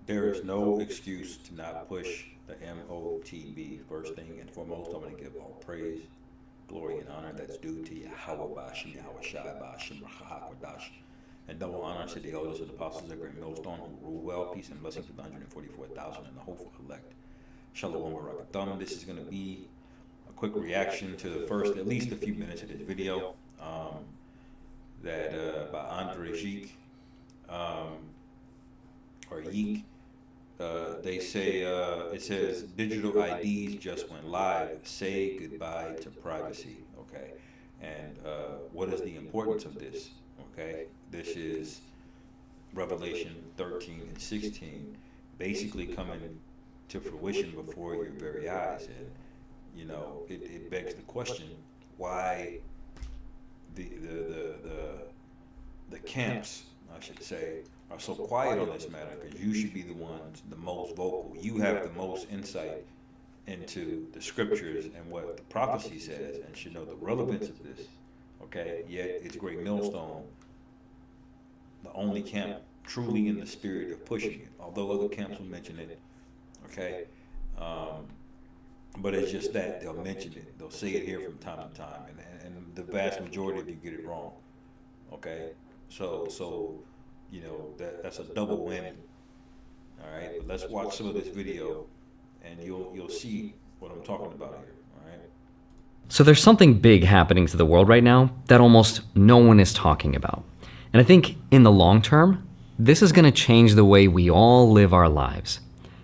There is no excuse to not push the MOTB. First thing and foremost, I'm going to give all praise, glory, and honor that's due to Yahweh Bashim, Yahweh Shai Bashim, Rahakwadash, and double honor to the elders of the apostles of Great Millstone who rule well, peace and blessings to the 144,000 and the hopeful elect. Shalom Barakatham. This is going to be a quick reaction to the first, at least a few minutes of this video that by Andre Geek, or Yeek. They say, it says, digital IDs just went live. Say goodbye to privacy. Okay. And what is the importance of this? Okay. This is Revelation 13 and 16 basically coming to fruition before your very eyes. And, you know, it begs the question, why the camps, I should say, are so quiet on this matter, because you should be the ones the most vocal. You have the most insight into the scriptures and what the prophecy says, and should know the relevance of this. Okay, yet it's Great Millstone, the only camp truly in the spirit of pushing it, although other camps will mention it. Okay, but it's just that they'll mention it, they'll say it here from time to time, and the vast majority of you get it wrong. Okay, so you know, that's a double whammy. All right, but let's watch some of this video, and you'll see what I'm talking about here. All right. So there's something big happening to the world right now that almost no one is talking about. And I think in the long term, this is going to change the way we all live our lives.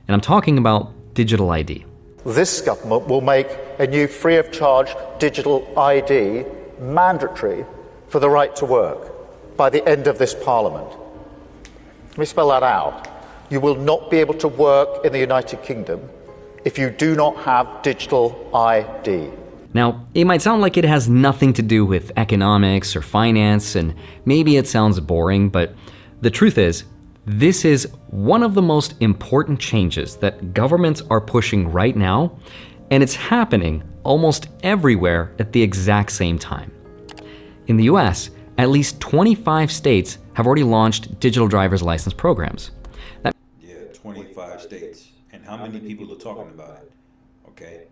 And I'm talking about digital ID. This government will make a new free of charge digital ID mandatory for the right to work by the end of this Parliament. Let me spell that out. You will not be able to work in the United Kingdom if you do not have digital ID. Now, it might sound like it has nothing to do with economics or finance, and maybe it sounds boring, but the truth is, this is one of the most important changes that governments are pushing right now, and it's happening almost everywhere at the exact same time. In the US, at least 25 states have already launched digital driver's license programs. Yeah, 25 states. And how many people are talking about it? Okay.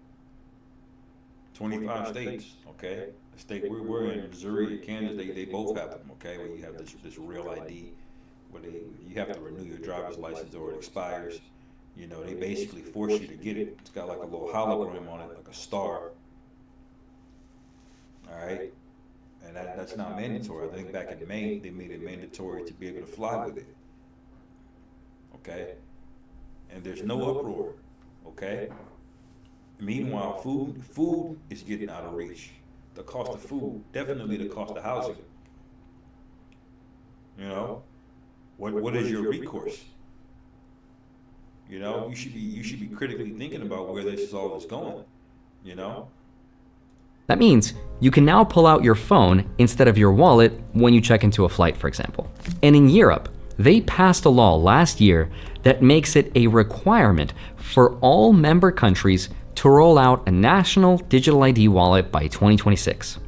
25 states, okay? The state we're in, Missouri, Kansas, they both have them, okay? Where you have this real ID, where you have to renew your driver's license or it expires. You know, they basically force you to get it. It's got like a little hologram on it, like a star. All right? And that's not mandatory. I think back in May, they made it mandatory to be able to fly with it. Okay? And there's no uproar. Okay? Meanwhile, food is getting out of reach. The cost of food, definitely the cost of housing. You know? What is your recourse? You know, you should be critically thinking about where this all is going. You know? That means you can now pull out your phone instead of your wallet when you check into a flight, for example. And in Europe, they passed a law last year that makes it a requirement for all member countries to roll out a national digital ID wallet by 2026.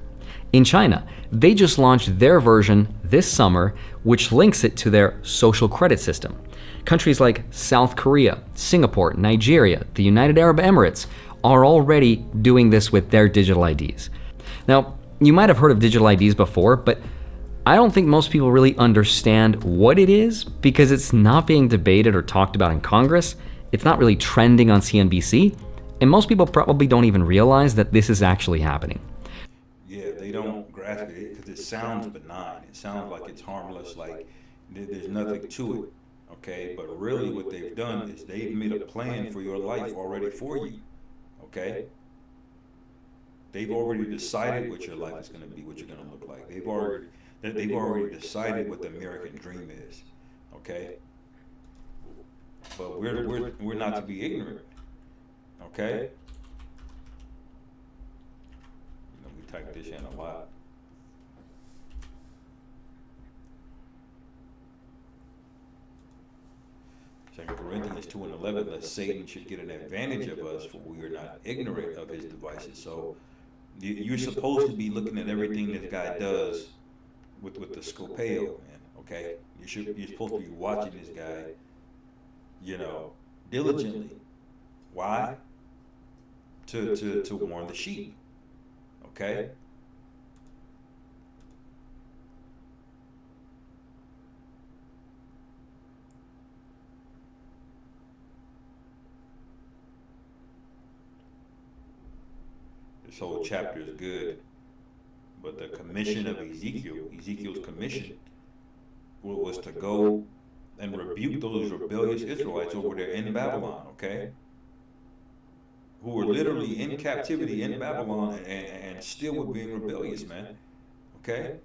In China, they just launched their version this summer, which links it to their social credit system. Countries like South Korea, Singapore, Nigeria, the United Arab Emirates are already doing this with their digital IDs. Now, you might have heard of digital IDs before, but I don't think most people really understand what it is because it's not being debated or talked about in Congress. It's not really trending on CNBC, and most people probably don't even realize that this is actually happening. Yeah, they don't grasp it because it sounds benign. It sounds like it's harmless, like there's nothing to it. Okay, but really what they've done is they've made a plan for your life already for you. Okay? They've already decided what your life is going to be, what you're going to look like. They've already decided what the American dream is. Okay? But we're not to be ignorant. Okay? You know, we type this in a lot. Second Corinthians 2 and 11, that Satan should get an advantage of us, for we are not ignorant of his devices. So you're supposed to be looking at everything this guy does with the scopeo, man. Okay, you're supposed to be watching this guy, you know, diligently. Why? To warn the sheep. Okay? This whole chapter is good. But the commission of Ezekiel, Ezekiel's commission, was to go and rebuke those rebellious Israelites over there in Babylon, okay? Who were literally in captivity in Babylon and still were being rebellious, man, okay?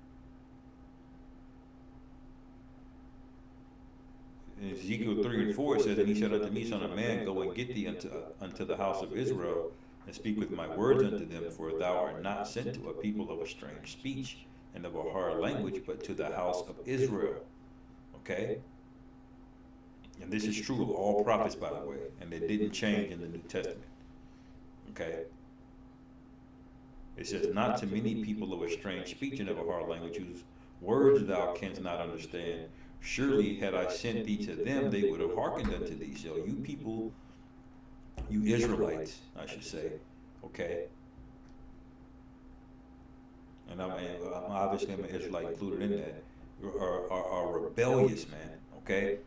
In Ezekiel 3 and 4, it says, "And he said unto me, Son of man, go and get thee unto the house of Israel, and speak with my words unto them, for thou art not sent to a people of a strange speech and of a hard language, but to the house of Israel." Okay? And this is true of all prophets, by the way, and it didn't change in the New Testament. Okay? It says, "Not to many people of a strange speech and of a hard language, whose words thou canst not understand. Surely had I sent thee to them, they would have hearkened unto thee." So you people, you Israelites, I should say, okay? And I'm obviously I'm an Israelite included in that, are rebellious, man, okay?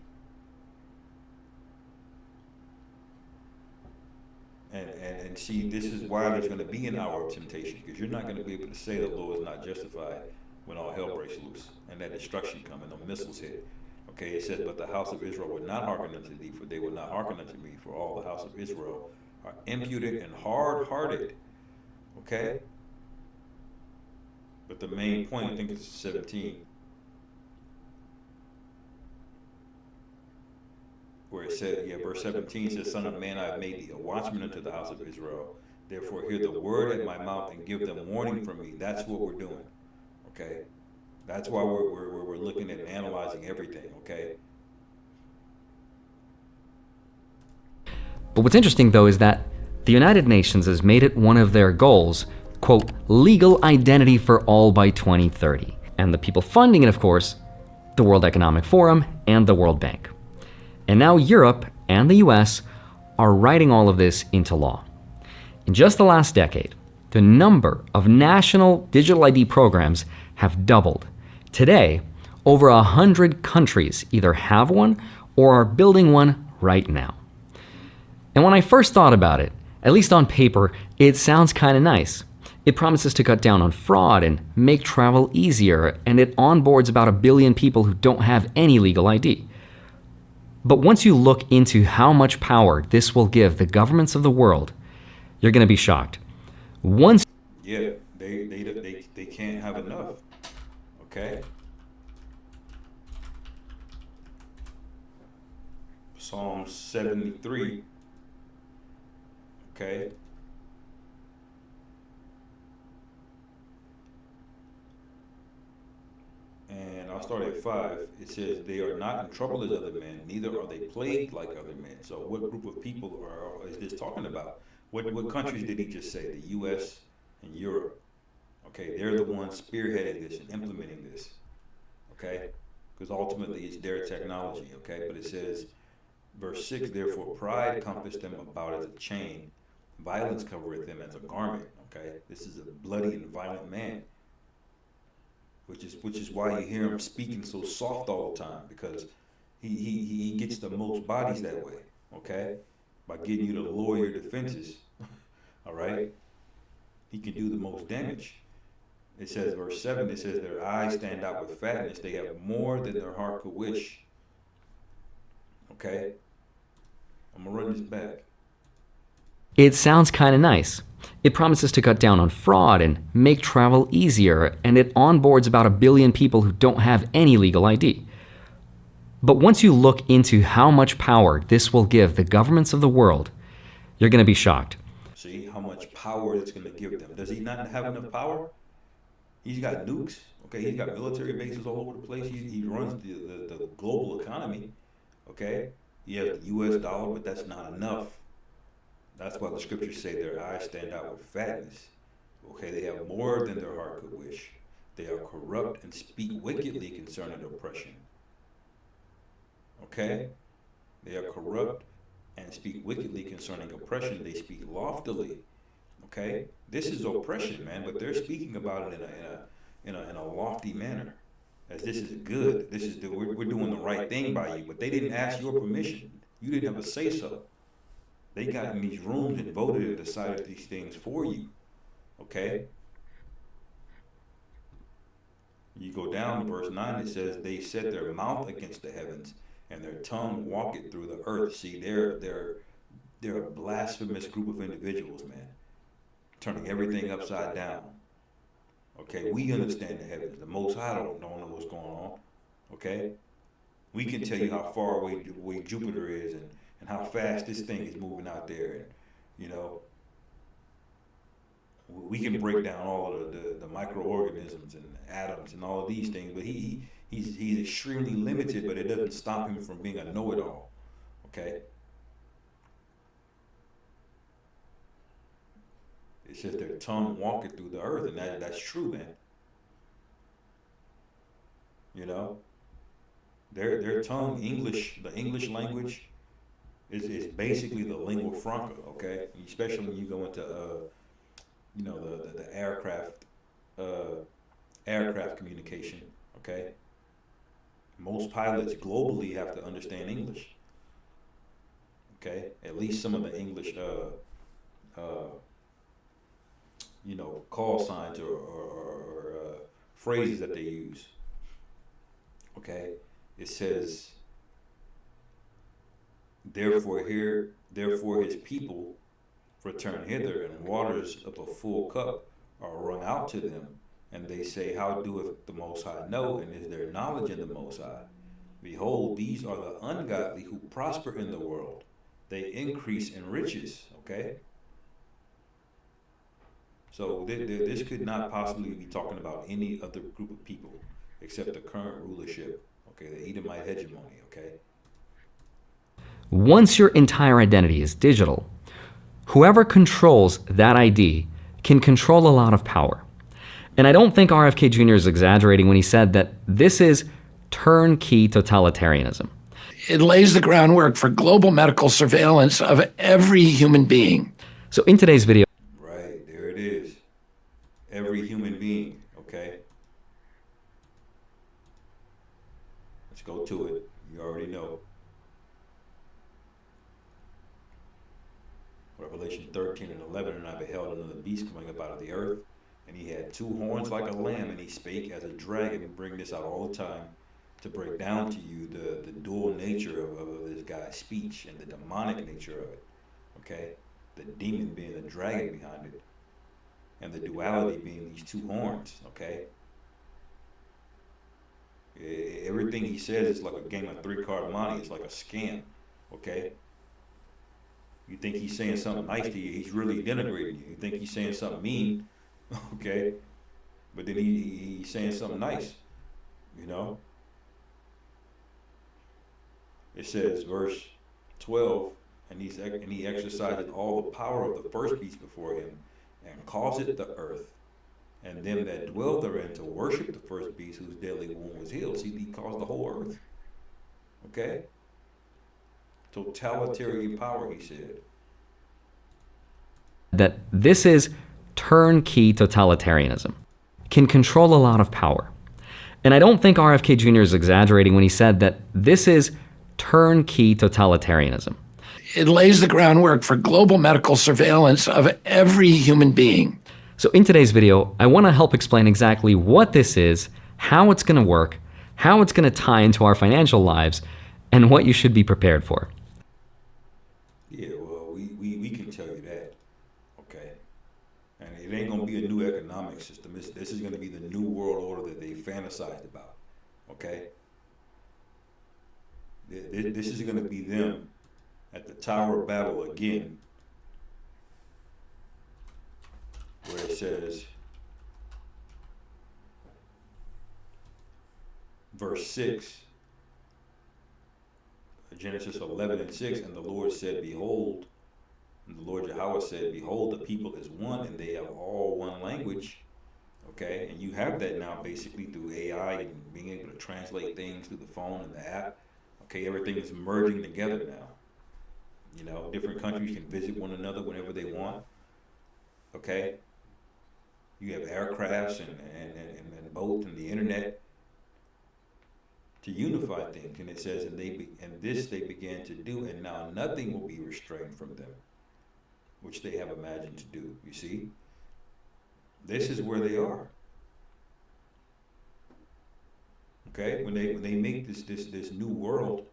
And see, this is why there's going to be an hour of temptation, because you're not going to be able to say the law is not justified when all hell breaks loose and that destruction comes and the missiles hit. Okay, it says, "But the house of Israel would not hearken unto thee, for they would not hearken unto me, for all the house of Israel are impudent and hard-hearted." Okay? But the main point, I think it's 17, where it said, yeah, verse 17 says, "Son of man, I have made thee a watchman unto the house of Israel. Therefore hear the word at my mouth and give them warning from me." That's what we're doing. Okay? That's why we're looking at and analyzing everything, okay? But what's interesting, though, is that the United Nations has made it one of their goals, quote, legal identity for all by 2030. And the people funding it, of course, the World Economic Forum and the World Bank. And now Europe and the US are writing all of this into law. In just the last decade, the number of national digital ID programs have doubled. Today, over 100 countries either have one or are building one right now. And when I first thought about it, at least on paper, it sounds kind of nice. It promises to cut down on fraud and make travel easier, and it onboards about 1 billion people who don't have any legal ID. But once you look into how much power this will give the governments of the world, you're going to be shocked. Yeah, they can't have enough. Okay? Psalm 73. Okay? And I'll start at 5. It says, "They are not in trouble as other men, neither are they plagued like other men." So what group of people is this talking about? What countries did he just say? The US and Europe. Okay, they're the ones spearheading this and implementing this. Okay? Because ultimately it's their technology, okay? But it says, verse 6, "Therefore pride compassed them about as a chain, violence covereth them as a garment." Okay? This is a bloody and violent man. Which is why you hear him speaking so soft all the time, because he gets the most bodies that way, okay? By getting you to lower your defenses, all right? He can do the most damage. It says, verse 7, it says, "Their eyes stand out with fatness. They have more than their heart could wish." Okay? I'm going to run this back. It sounds kind of nice. It promises to cut down on fraud and make travel easier, and it onboards about 1 billion people who don't have any legal ID. But once you look into how much power this will give the governments of the world, you're going to be shocked. See how much power it's going to give them. Does he not have enough power? He's got nukes, okay? He's got military bases all over the place. He runs the global economy, okay? He has the US dollar, but that's not enough. That's why the scriptures say their eyes stand out with fatness. Okay, they have more than their heart could wish. They are corrupt and speak wickedly concerning oppression. Okay? They are corrupt and speak wickedly concerning oppression. They speak loftily. Okay, this is oppression, man. But they're speaking about it in a lofty manner, as this is good. This is we're doing the right thing by you. But they didn't ask your permission. You didn't have a say so. They got in these rooms and voted and decided these things for you. Okay. You go down to verse 9, it says, they set their mouth against the heavens, and their tongue walketh through the earth. See, they're a blasphemous group of individuals, man, turning everything upside down. Okay, we understand the heavens. The Most High don't know what's going on. Okay, we can tell you how far away Jupiter is and how fast this thing is moving out there, and you know, we can break down all of the microorganisms and atoms and all of these things, but he's extremely limited, but it doesn't stop him from being a know-it-all. Okay, it says their tongue walketh through the earth, and that's true, man. You know, their tongue, the English language is basically the lingua franca. Okay, especially when you go into you know, the aircraft communication. Okay, most pilots globally have to understand English. Okay, at least some of the English you know, call signs or phrases that they use. Okay, it says, therefore his people return hither, and waters of a full cup are run out to them. And they say, how doeth the Most High know, and is there knowledge in the Most High? Behold, these are the ungodly who prosper in the world. They increase in riches. Okay? So this could not possibly be talking about any other group of people except the current rulership. Okay, the Edomite hegemony. Okay? Once your entire identity is digital, whoever controls that ID can control a lot of power. And I don't think RFK Jr. is exaggerating when he said that this is turnkey totalitarianism. It lays the groundwork for global medical surveillance of every human being. So in today's video, right, there it is. Every human being, okay? Let's go to it. You already know. Revelation 13 and 11, and I beheld another beast coming up out of the earth, and he had two horns like a lamb, and he spake as a dragon. We bring this out all the time to break down to you the dual nature of this guy's speech and the demonic nature of it. Okay? The demon being the dragon behind it, and the duality being these two horns. Okay? Everything he says is like a game of three-card money. It's like a scam. Okay? You think he's saying something nice to you, he's really denigrating you. You think he's saying something mean, okay? But then he's saying something nice, you know? It says, verse 12, and he exercises all the power of the first beast before him, and causeth the earth, and them that dwell therein to worship the first beast whose deadly wound was healed. See, he caused the whole earth, okay? Totalitarian power, he said. that this is turnkey totalitarianism, can control a lot of power. And I don't think RFK Jr. is exaggerating when he said that this is turnkey totalitarianism. It lays the groundwork for global medical surveillance of every human being. So in today's video, I want to help explain exactly what this is, how it's going to work, how it's going to tie into our financial lives, and what you should be prepared for. Yeah, well, we can tell you that, okay? And it ain't gonna be a new economic system. This is gonna be the new world order that they fantasized about, okay? This is gonna be them at the Tower of Babel again, where it says, verse 6, Genesis 11 and 6, and the Lord said, behold, and the Lord Yahweh said, behold, the people is one, and they have all one language. Okay, and you have that now basically through AI and being able to translate things through the phone and the app. Okay, everything is merging together now. You know, different countries can visit one another whenever they want. Okay, you have aircrafts and boats and the internet to unify things. And it says, and this they began to do, and now nothing will be restrained from them, which they have imagined to do. You see, this is where they are. Okay, when they make this new world,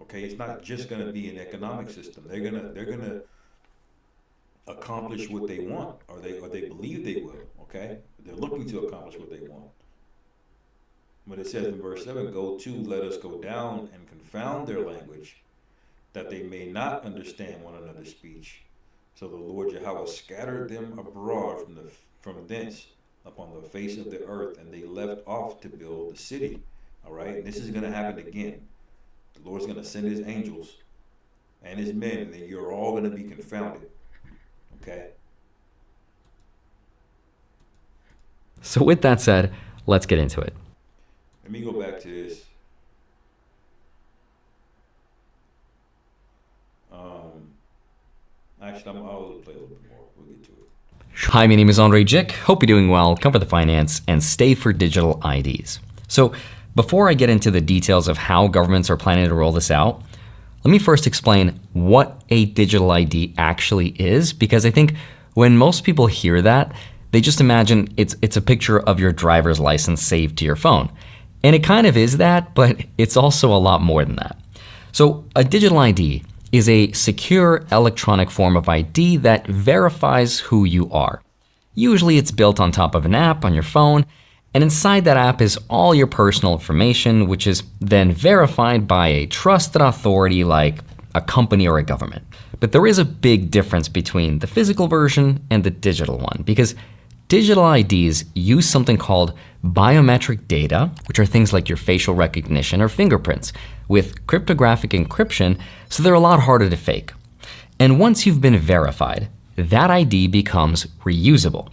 okay, it's not just going to be an economic system. They're gonna accomplish what they want, or they believe they will. Okay, they're looking to accomplish what they want. But it says in verse 7, "Go to, let us go down and confound their language, that they may not understand one another's speech." So the Lord Yahweh scattered them abroad from thence upon the face of the earth, and they left off to build the city. All right, and this is going to happen again. The Lord's going to send his angels and his men, and then you're all going to be confounded. Okay. So with that said, let's get into it. Let me go back to this. Actually, I'll play a little bit more. We'll get to it. Hi, my name is Andre Jick. Hope you're doing well. Come for the finance and stay for digital IDs. So before I get into the details of how governments are planning to roll this out, let me first explain what a digital ID actually is, because I think when most people hear that, they just imagine it's a picture of your driver's license saved to your phone. And it kind of is that, but it's also a lot more than that. So a digital ID is a secure electronic form of ID that verifies who you are. Usually it's built on top of an app on your phone, and inside that app is all your personal information, which is then verified by a trusted authority like a company or a government. But there is a big difference between the physical version and the digital one, because digital IDs use something called biometric data, which are things like your facial recognition or fingerprints, with cryptographic encryption, so they're a lot harder to fake. And once you've been verified, that ID becomes reusable.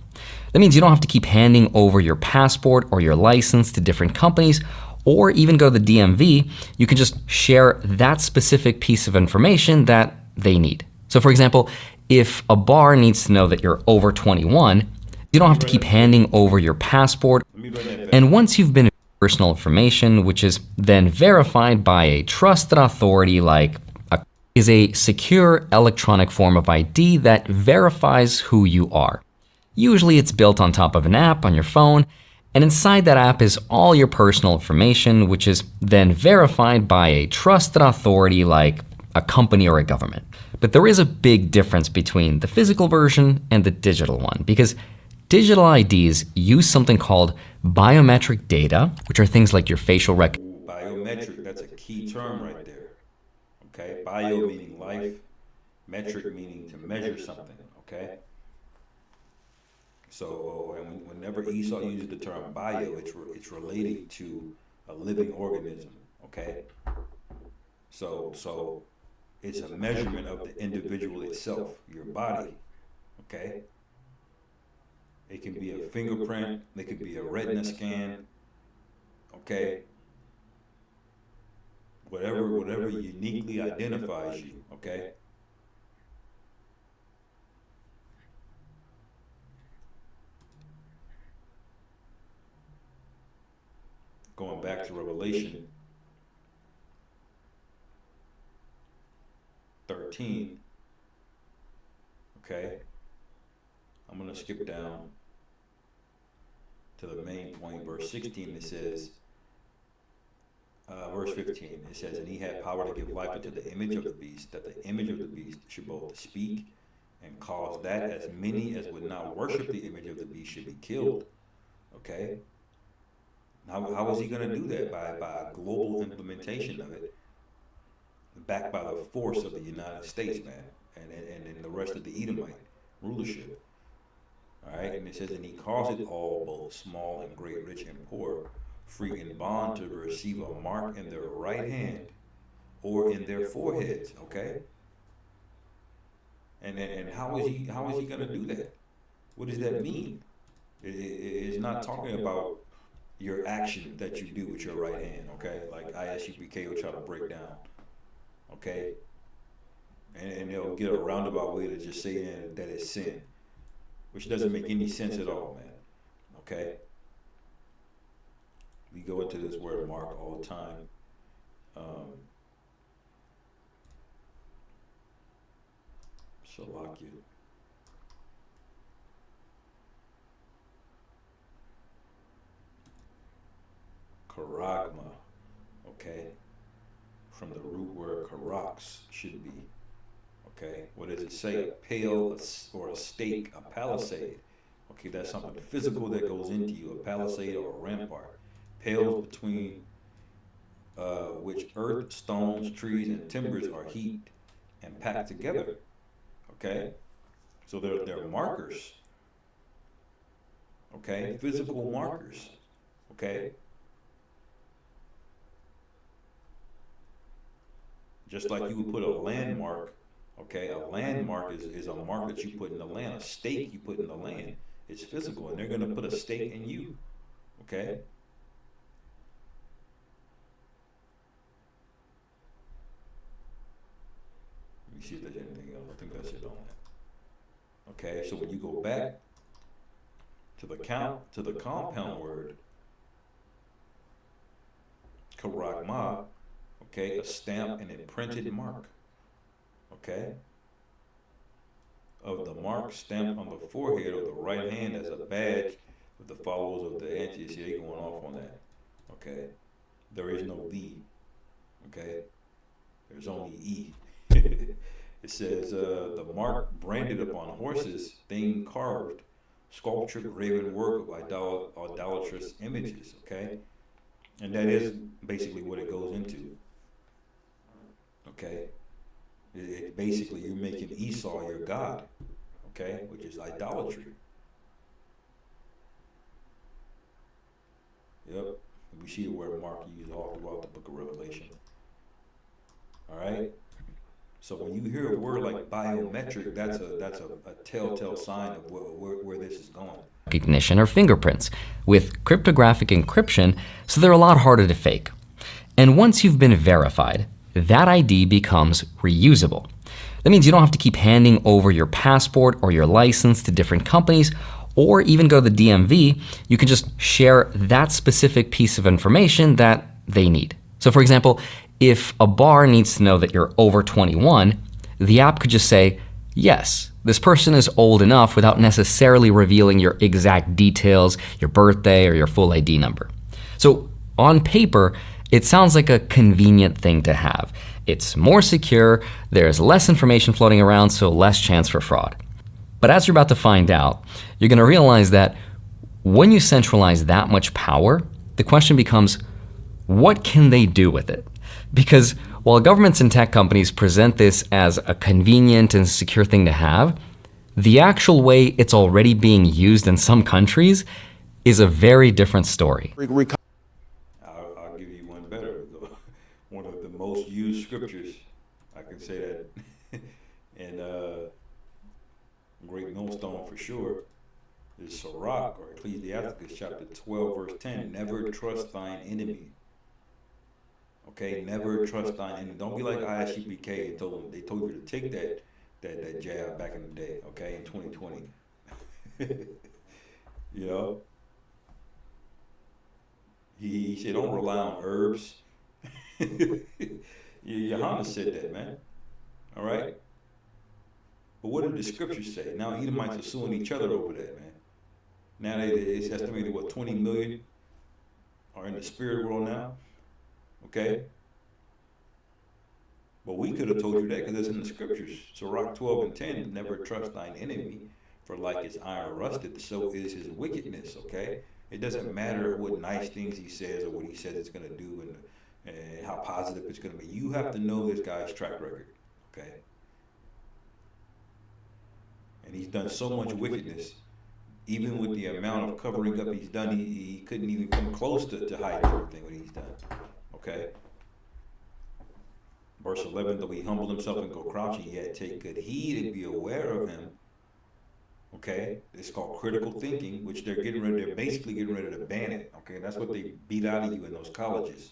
That means you don't have to keep handing over your passport or your license to different companies, or even go to the DMV. You can just share that specific piece of information that they need. So for example, if a bar needs to know that you're over 21, you don't have to keep handing over your passport. And once you've been personal information, which is then verified by a trusted authority like is a secure electronic form of ID that verifies who you are. Usually it's built on top of an app on your phone, and inside that app is all your personal information, which is then verified by a trusted authority like a company or a government. But there is a big difference between the physical version and the digital one, because digital IDs use something called biometric data, which are things like your facial recognition. Biometric, that's a key term right there. Okay, bio meaning life, metric meaning to measure something. Okay. So, and whenever Esau uses the term bio, it's relating to a living organism. Okay. So it's a measurement of the individual itself, your body. Okay. It can be a fingerprint, it could be a retina scan, okay? Whatever uniquely identifies you, okay? Going back to Revelation 13, okay? I'm going to skip down to the main point, verse 16. It says, verse 15, it says, "And he had power to give life unto the image of the beast, that the image of the beast should both speak and cause that as many as would not worship the image of the beast should be killed." Okay? How is he going to do that? By a global implementation of it, backed by the force of the United States, man, and the rest of the Edomite rulership. All right, and it says, "And he caused it all, both small and great, rich and poor, free and bond, to receive a mark in their right hand or in their foreheads." Okay. And how is he going to do that? What does that mean? It's not talking about your action that you do with your right hand, okay? Like ISUPK will try to break down, okay? And they'll get a roundabout way to just say that it's sin, which doesn't make any sense at all, man, okay? We go into this word mark all the time. Shalakia. Karagma, okay? From the root word karax, should be, okay? What does it say? A pale or a stake, a palisade. Okay, that's something physical that goes into you, a palisade or a rampart. Pales between which earth, stones, trees, and timbers are heaped and packed together, okay? So they're markers, okay? Physical markers, okay? Just like you would put a landmark, okay? A landmark is a mark that you put in the land, a stake you put in the land. It's physical, and they're going to put a stake in you, okay? Let me see if there's anything else. I think that's it on that. Okay, so when you go back to the compound word, karagma, okay, a stamp and imprinted mark, okay, of the mark stamped on the forehead of the right hand as a badge of the followers of the anti. See, they going off on that, okay? There is no thee, okay? There's only E. It says, the mark branded upon horses, thing carved, sculptured, graven work of idolatrous images, okay? And that is basically what it goes into, okay? It basically, you're making Esau your God, okay? Which is idolatry. Yep, we see the word mark used all throughout the book of Revelation. All right? So when you hear a word like biometric, that's a telltale sign of where this is going. Recognition or fingerprints with cryptographic encryption, so they're a lot harder to fake. And once you've been verified, that ID becomes reusable. That means you don't have to keep handing over your passport or your license to different companies or even go to the DMV. You can just share that specific piece of information that they need. So for example, if a bar needs to know that you're over 21, the app could just say, yes, this person is old enough without necessarily revealing your exact details, your birthday, or your full ID number. So on paper, it sounds like a convenient thing to have. It's more secure, there's less information floating around, so less chance for fraud. But as you're about to find out, you're going to realize that when you centralize that much power, the question becomes, what can they do with it? Because while governments and tech companies present this as a convenient and secure thing to have, the actual way it's already being used in some countries is a very different story. I'll give you one better. One of the most used scriptures, I can say that, in Great Millstone for sure, is Sirach or Ecclesiasticus chapter 12 verse 10. Never trust thine enemy. Okay, never trust thine enemy. Don't be like ISUPK. They told you to take that jab back in the day. Okay, in 2020. You know, he said don't rely on herbs. Johanna said that, man. All right. But what did the scriptures say? Now Edomites are suing each other over that, man. Now it's estimated what 20 million are in the spirit world now. Okay? But we could have told you that because it's in the scriptures. So Sirach 12 and 10, never trust thine enemy, for like his iron rusted, so is his wickedness, okay? It doesn't matter what nice things he says or what he says it's going to do and how positive it's going to be. You have to know this guy's track record, okay? And he's done so much wickedness, even with the amount of covering up he's done, he couldn't even come close to hiding everything what he's done. Okay? Verse 11, though he humbled himself and go crouching, yet take good heed and be aware of him. Okay, it's called critical thinking, which they're basically getting ready to ban it. Okay, that's what they beat out of you in those colleges.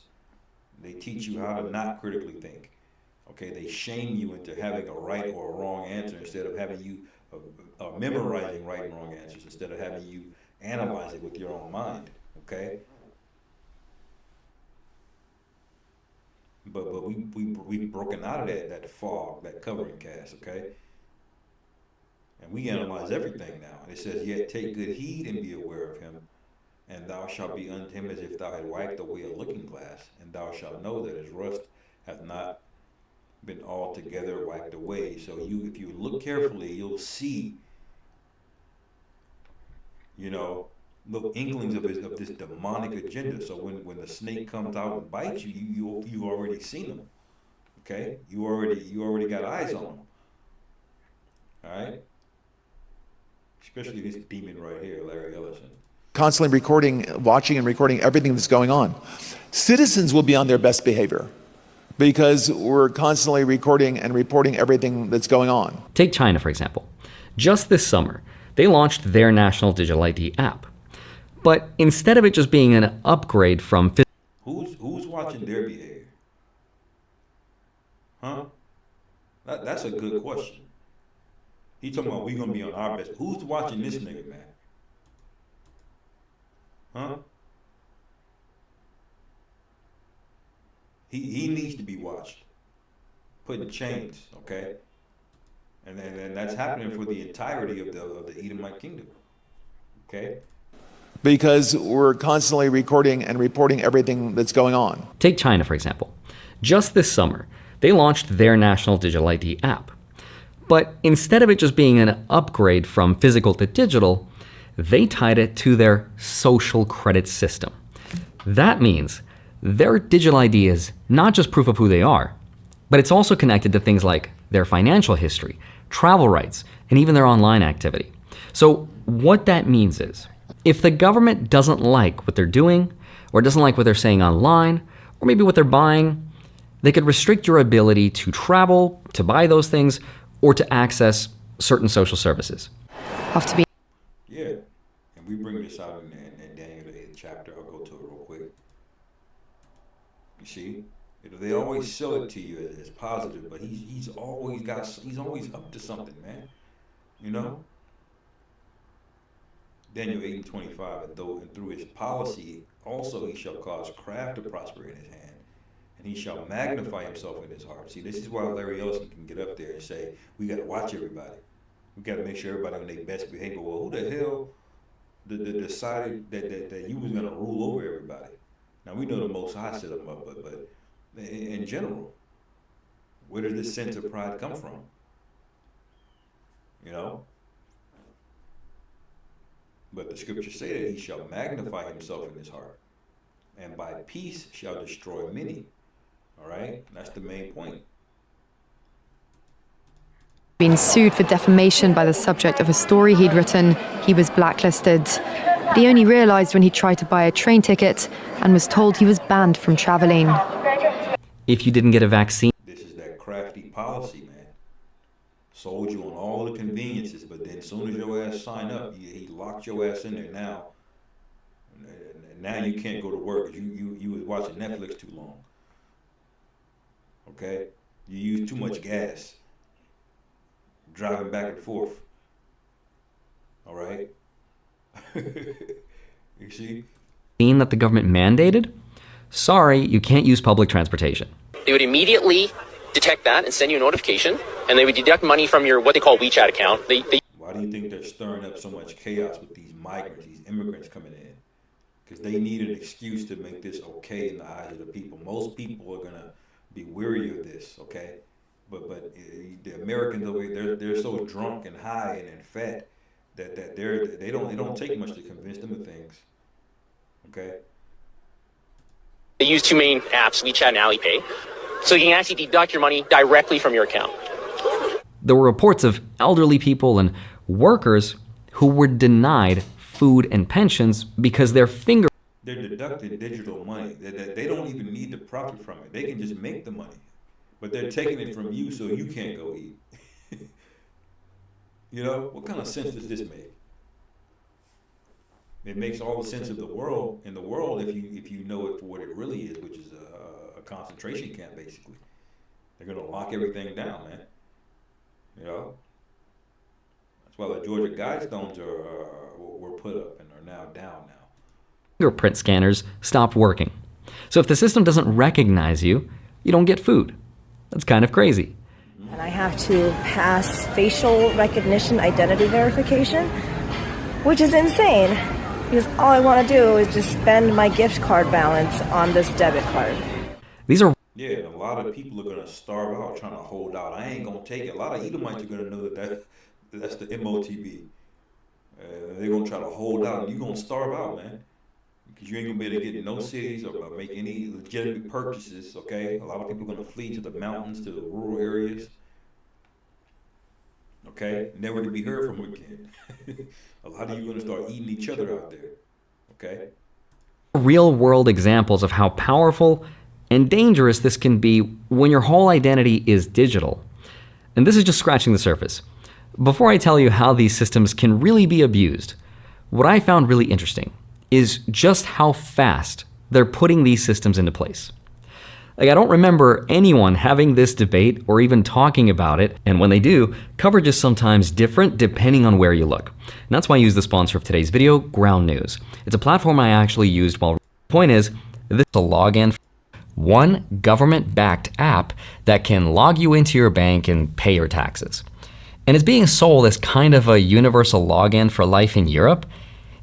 They teach you how to not critically think. Okay, they shame you into having a right or a wrong answer instead of having you memorizing right and wrong answers instead of having you analyze it with your own mind. Okay, but we've broken out of that fog, that covering cast. Okay, and we analyze everything now. And it says, "Yet take good heed and be aware of him, and thou shalt be unto him as if thou had wiped away a looking glass, and thou shalt know that his rust hath not been altogether wiped away." So if you look carefully, you'll see, you know, little inklings of this demonic agenda. So when the snake comes out and bites you, you've already seen him. Okay, you already got eyes on him. All right, especially this demon right here, Larry Ellison. Constantly recording, watching and recording everything that's going on. Citizens will be on their best behavior because we're constantly recording and reporting everything that's going on. Take China, for example. Just this summer, they launched their national digital ID app. But instead of it just being an upgrade from Who's watching their behavior? Huh? That's a good question. He talking about we gonna be on our best. Who's watching this nigga, man? Huh? He needs to be watched. Put in chains, okay? And then that's happening for the entirety of the Edomite kingdom. Okay? Because we're constantly recording and reporting everything that's going on. Take China, for example. Just this summer, they launched their national digital ID app. But instead of it just being an upgrade from physical to digital, they tied it to their social credit system. That means their digital ID is not just proof of who they are, but it's also connected to things like their financial history, travel rights, and even their online activity. So what that means is, if the government doesn't like what they're doing, or doesn't like what they're saying online, or maybe what they're buying, they could restrict your ability to travel, to buy those things, or to access certain social services. Yeah, and we bring this out in Daniel the 8th chapter. I'll go to it real quick. You see, they always sell it to you as positive, but he's always up to something, man. You know. Daniel 8:25, and through his policy also he shall cause craft to prosper in his hand, and he shall magnify himself in his heart. See, this is why Larry Ellison can get up there and say, we got to watch everybody. We got to make sure everybody on their best behavior. Well, who the hell decided that you was going to rule over everybody? Now, we know the Most High set them up, but in general, where did this sense of pride come from? You know? But the scriptures say that he shall magnify himself in his heart, and by peace shall destroy many. All right? That's the main point. Been sued for defamation by the subject of a story he'd written. He was blacklisted. But he only realized when he tried to buy a train ticket and was told he was banned from traveling. If you didn't get a vaccine, This is that crafty policy, man. Sold you on all the conveniences, but then as soon as your ass sign up, he locked your ass in there now. And now you can't go to work because you was watching Netflix too long. Okay? You use too much gas. Driving back and forth. All right? You see? that the government mandated, sorry, you can't use public transportation. They would immediately detect that and send you a notification, and they would deduct money from your what they call WeChat account. Why do you think they're stirring up so much chaos with these migrants, these immigrants coming in? Because they need an excuse to make this okay in the eyes of the people. Most people are gonna be weary of this, okay? But the Americans over here, they're so drunk and high and fat that it don't take much to convince them of things, okay? They use two main apps, WeChat and Alipay, so you can actually deduct your money directly from your account. There were reports of elderly people and workers who were denied food and pensions because their finger. They're deducting digital money. They don't even need to profit from it. They can just make the money. But they're taking it from you so you can't go eat. You know, what kind of sense does this make? It makes all the sense of the world if you know it for what it really is, which is a concentration camp basically. They're gonna lock everything down, man. You know, that's why the Georgia Guidestones were put up and are now down now. Fingerprint scanners stopped working. So if the system doesn't recognize you, you don't get food. That's kind of crazy. And I have to pass facial recognition identity verification, which is insane because all I want to do is just spend my gift card balance on this debit card. These are Yeah, and a lot of people are gonna starve out trying to hold out. I ain't gonna take it. A lot of Edomites are gonna know that's the MOTB. They're gonna try to hold out, and you're gonna starve out, man, because you ain't gonna be able to get in no cities or make any legitimate purchases. Okay, a lot of people are gonna flee to the mountains, to the rural areas. Okay, never to be heard from again. A lot of you are gonna start eating each other out there. Okay. real world examples of how powerful and dangerous this can be when your whole identity is digital. And this is just scratching the surface. Before I tell you how these systems can really be abused, what I found really interesting is just how fast they're putting these systems into place. Like, I don't remember anyone having this debate or even talking about it, and when they do, coverage is sometimes different depending on where you look. And that's why I use the sponsor of today's video, Ground News. It's a platform I actually used while... The point is, this is a login, one government-backed app that can log you into your bank and pay your taxes. And it's being sold as kind of a universal login for life in Europe.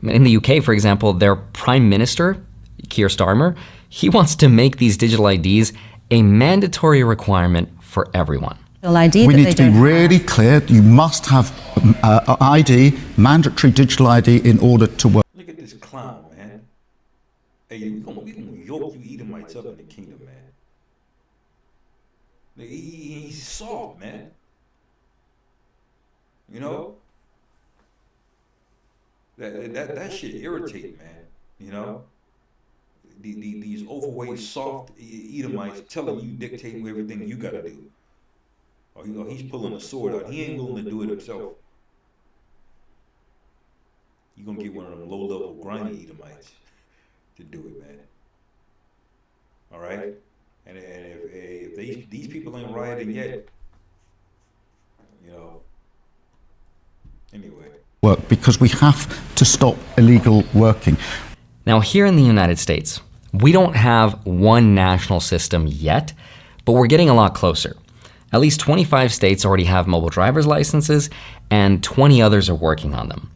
In the UK, for example, their Prime Minister, Keir Starmer, he wants to make these digital IDs a mandatory requirement for everyone. We need to be really clear. You must have ID, mandatory digital ID, in order to work. Look at this clown, man. Hey, we gonna yoke you Edomites up in the kingdom, man. He's soft, man. You know? That shit irritate, man. You know? These overweight, soft Edomites telling you, dictating everything you gotta do. Or he's pulling a sword out. He ain't willing to do it himself. You're gonna get one of them low-level, grimy Edomites to do it, man. All right? And if these people ain't rioting yet, you know, anyway. Work, because we have to stop illegal working. Now, here in the United States, we don't have one national system yet, but we're getting a lot closer. At least 25 states already have mobile driver's licenses, and 20 others are working on them.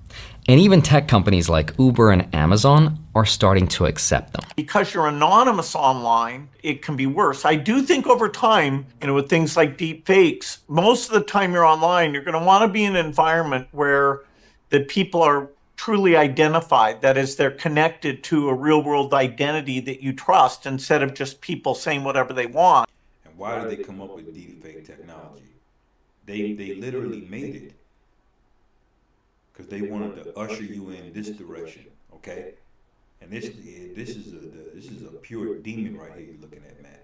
And even tech companies like Uber and Amazon are starting to accept them. Because you're anonymous online, it can be worse. I do think over time, with things like deep fakes, most of the time you're online, you're going to want to be in an environment where the people are truly identified. That is, they're connected to a real world identity that you trust instead of just people saying whatever they want. And why did they come up with deep fake technology? They literally made it because they wanted to usher you in this direction, okay? And this is a pure demon right here you're looking at, man.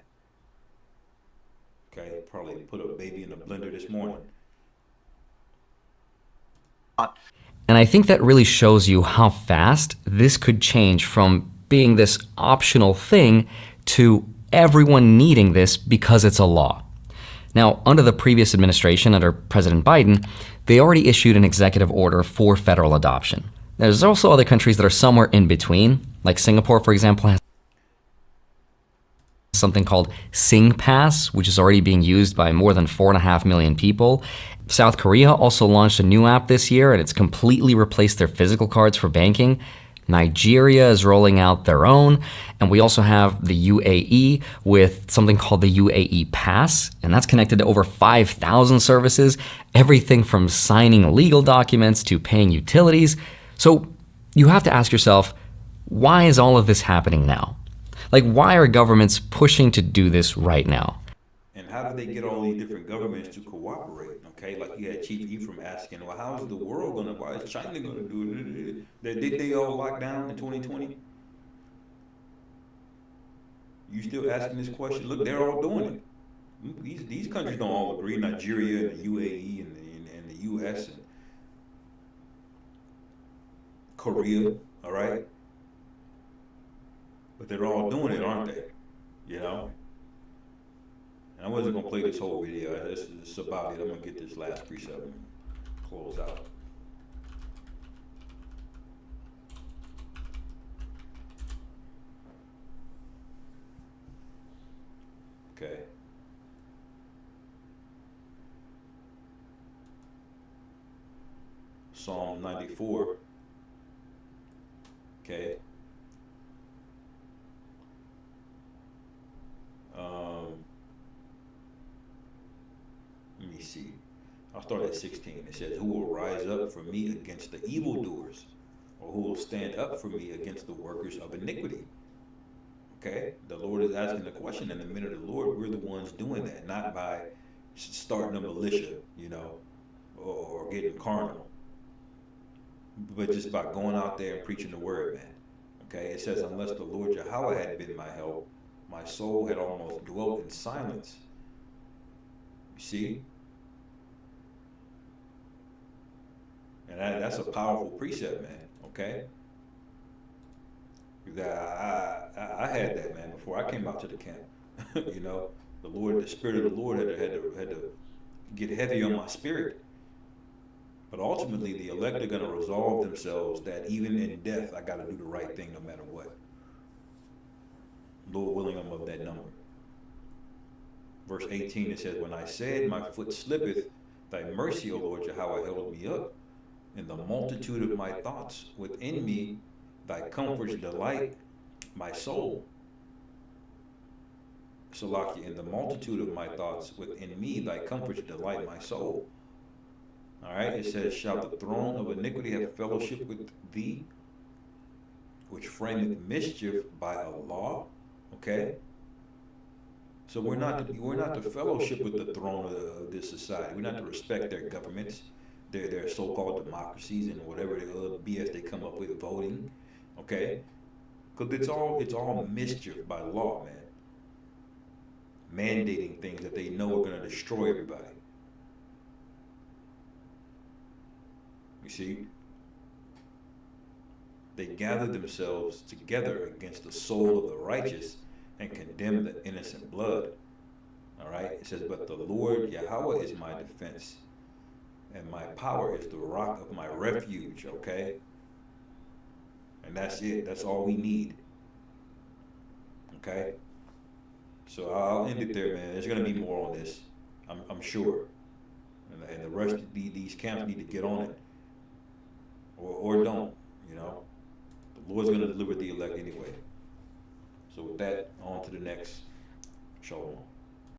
Okay, probably put a baby in a blender this morning. And I think that really shows you how fast this could change from being this optional thing to everyone needing this because it's a law. Now, under the previous administration, under President Biden, they already issued an executive order for federal adoption. There's also other countries that are somewhere in between, like Singapore, for example, has something called SingPass, which is already being used by more than 4.5 million people. South Korea also launched a new app this year, and it's completely replaced their physical cards for banking. Nigeria is rolling out their own, and we also have the UAE with something called the UAE Pass, and that's connected to over 5,000 services, everything from signing legal documents to paying utilities. So you have to ask yourself, why is all of this happening now? Like, why are governments pushing to do this right now? And how did they get all these different governments to cooperate? Okay, like you had Chief Ephraim asking, well, how is the world gonna, why is China gonna do it? Did they all lock down in 2020? You still asking this question? Look, they're all doing it. These countries don't all agree. Nigeria and the UAE and the US Korea, all right? But they're all doing it, aren't they? You know? And I wasn't gonna play this whole video. This is about it. I'm gonna get this last precept and close out. Okay. Psalm 94. Okay. Let me see. I'll start at 16. It says, "Who will rise up for me against the evildoers, or who will stand up for me against the workers of iniquity?" Okay, the Lord is asking the question. In the minute of the Lord, we're the ones doing that, not by starting a militia, you know, or getting carnal, but just by going out there and preaching the word, man. Okay, it says, "Unless the Lord Yahweh had been my help, my soul had almost dwelt in silence." You see? And that's a powerful precept, man. Okay? I had that, man, before I came out to the camp. You know, the Spirit of the Lord had to get heavy on my spirit. But ultimately, the elect are going to resolve themselves that even in death, I got to do the right thing no matter what. Lord willing, I'm of that number. Verse 18, it says, "When I said, my foot slippeth, thy mercy, O Lord Yahweh, held me up. In the multitude of my thoughts within me, thy comforts delight my soul." Salakia, "In the multitude of my thoughts within me, thy comforts delight my soul." All right, it says, "Shall the throne of iniquity have fellowship with thee, which frameth mischief by a law?" Okay? So we're not to fellowship with the throne of this society. We're not to respect their governments, their so-called democracies, and whatever the other BS they come up with, voting. Okay? Because it's all mischief by law, man. Mandating things that they know are going to destroy everybody. You see? They gather themselves together against the soul of the righteous and condemn the innocent blood. All right? It says, "But the Lord Yahweh is my defense, and my power is the rock of my refuge." Okay? And that's it. That's all we need. Okay? So I'll end it there, man. There's going to be more on this, I'm sure. And the rest of these camps need to get on it. Or don't, you know. The Lord's going to deliver the elect anyway. So with that, on to the next. Shalom.